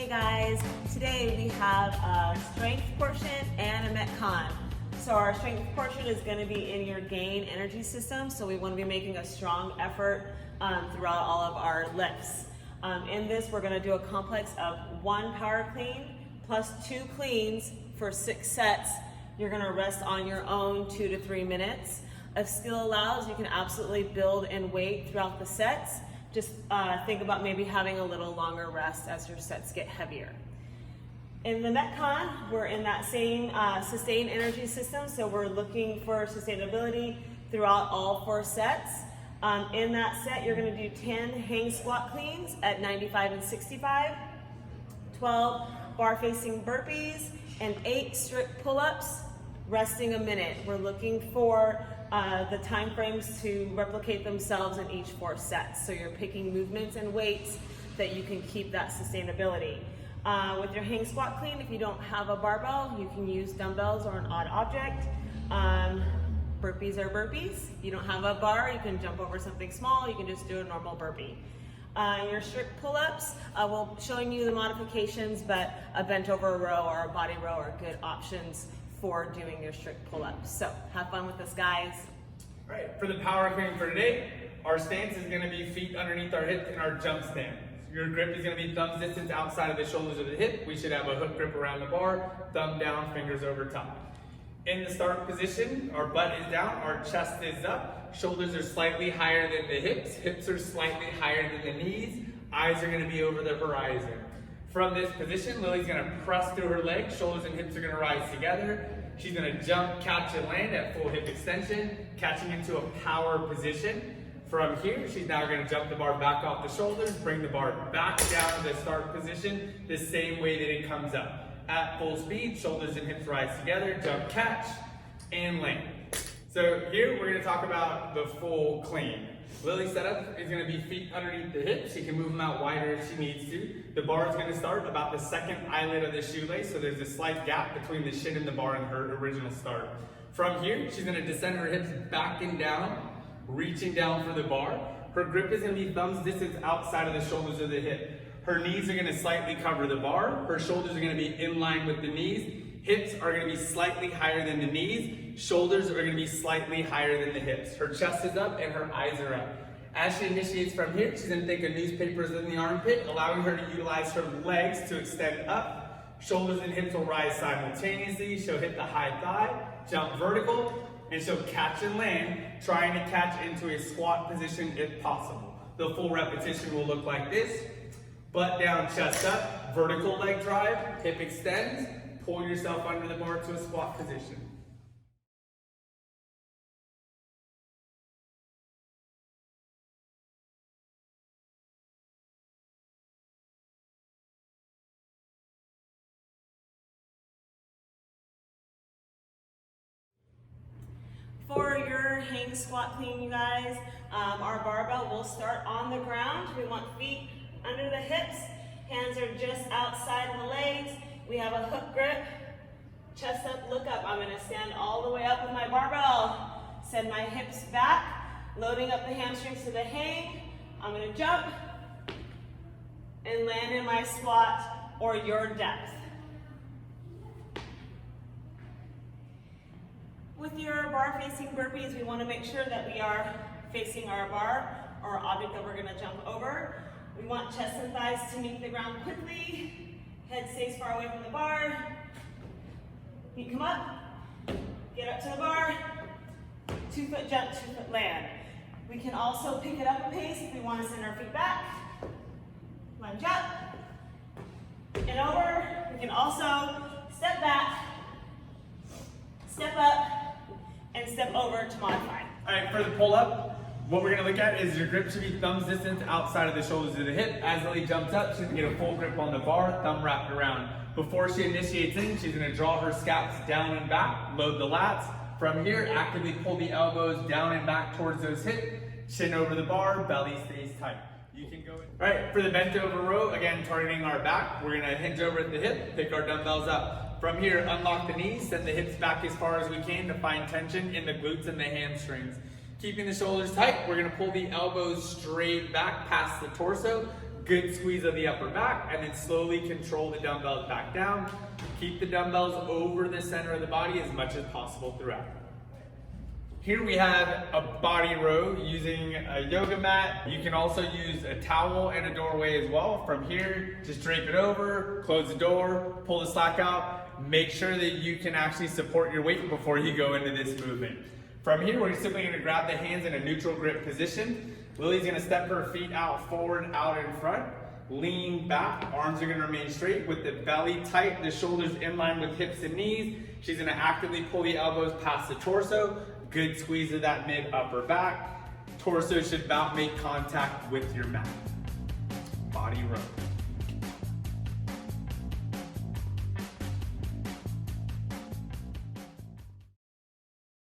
Hey guys, today we have a strength portion and a Metcon. So our strength portion is going to be in your gain energy system, so we want to be making a strong effort throughout all of our lifts. In this, we're going to do a complex of 1 power clean plus 2 cleans for 6 sets. You're going to rest on your own 2 to 3 minutes. If skill allows, you can absolutely build in weight throughout the sets. Just think about maybe having a little longer rest as your sets get heavier. In the Metcon, we're in that same sustained energy system, so we're looking for sustainability throughout all 4 sets. In that set, you're going to do 10 hang squat cleans at 95 and 65, 12 bar facing burpees, and 8 strict pull-ups, resting a minute. We're looking for the time frames to replicate themselves in each 4 sets. So you're picking movements and weights that you can keep that sustainability. With your hang squat clean, if you don't have a barbell, you can use dumbbells or an odd object. Burpees are burpees. If you don't have a bar, you can jump over something small. You can just do a normal burpee. Your strict pull-ups, we'll showing you the modifications, but a bent over row or a body row are good options for doing your strict pull-ups. So have fun with this, guys. All right, for the power clean for today, our stance is going to be feet underneath our hips in our jump stance. Your grip is going to be thumb distance outside of the shoulders of the hip. We should have a hook grip around the bar, thumb down, fingers over top. In the start position, our butt is down, our chest is up, shoulders are slightly higher than the hips are slightly higher than the knees, eyes are going to be over the horizon. From this position, Lily's going to press through her legs, shoulders and hips are going to rise together. She's going to jump, catch, and land at full hip extension, catching into a power position. From here, she's now going to jump the bar back off the shoulders, bring the bar back down to the start position, the same way that it comes up. At full speed, shoulders and hips rise together, jump, catch, and land. So here, we're going to talk about the full clean. Lily's setup is going to be feet underneath the hips. She can move them out wider if she needs to. The bar is going to start about the second eyelid of the shoelace, so there's a slight gap between the shin and the bar in her original start. From here, she's going to descend her hips back and down, reaching down for the bar. Her grip is going to be thumbs distance outside of the shoulders of the hip. Her knees are going to slightly cover the bar. Her shoulders are going to be in line with the knees. Hips are going to be slightly higher than the knees. Shoulders are going to be slightly higher than the hips. Her chest is up and her eyes are up. As she initiates from here, she's going to think of newspapers in the armpit, allowing her to utilize her legs to extend up. Shoulders and hips will rise simultaneously. She'll hit the high thigh, jump vertical, and she'll catch and land, trying to catch into a squat position if possible. The full repetition will look like this. Butt down, chest up, vertical leg drive, hip extends, pull yourself under the bar to a squat position. For your hang squat clean, you guys, our barbell will start on the ground. We want feet under the hips, hands are just outside of the legs. We have a hook grip, chest up, look up. I'm going to stand all the way up with my barbell. Send my hips back, loading up the hamstrings to the hang. I'm going to jump and land in my squat or your depth. With your bar facing burpees, we want to make sure that we are facing our bar or object that we're going to jump over. We want chest and thighs to meet the ground quickly. Head stays far away from the bar. Feet come up. Get up to the bar. 2-foot jump, 2-foot land. We can also pick it up a pace if we want to send our feet back. Lunge up and over. We can also step back, step up, and step over to modify. All right, for the pull-up, what we're going to look at is your grip should be thumb distance outside of the shoulders of the hip. As Lily jumps up, she's going to get a full grip on the bar, thumb wrapped around. Before she initiates in, she's going to draw her scaps down and back, load the lats. From here, actively pull the elbows down and back towards those hips, chin over the bar, belly stays tight. You can go in. All right, for the bent over row, again, targeting our back, we're going to hinge over at the hip, pick our dumbbells up. From here, unlock the knees, send the hips back as far as we can to find tension in the glutes and the hamstrings. Keeping the shoulders tight, we're going to pull the elbows straight back past the torso, Good squeeze of the upper back, and then slowly control the dumbbells back down. Keep the dumbbells over the center of the body as much as possible throughout. Here we have a body row using a yoga mat. You can also use a towel and a doorway as well. From here, just drape it over, close the door, pull the slack out. Make sure that you can actually support your weight before you go into this movement. From here, we're simply gonna grab the hands in a neutral grip position. Lily's gonna step her feet out forward, out in front. Lean back, arms are gonna remain straight with the belly tight, the shoulders in line with hips and knees. She's gonna actively pull the elbows past the torso. Good squeeze of that mid upper back. Torso should about make contact with your mat. Body row.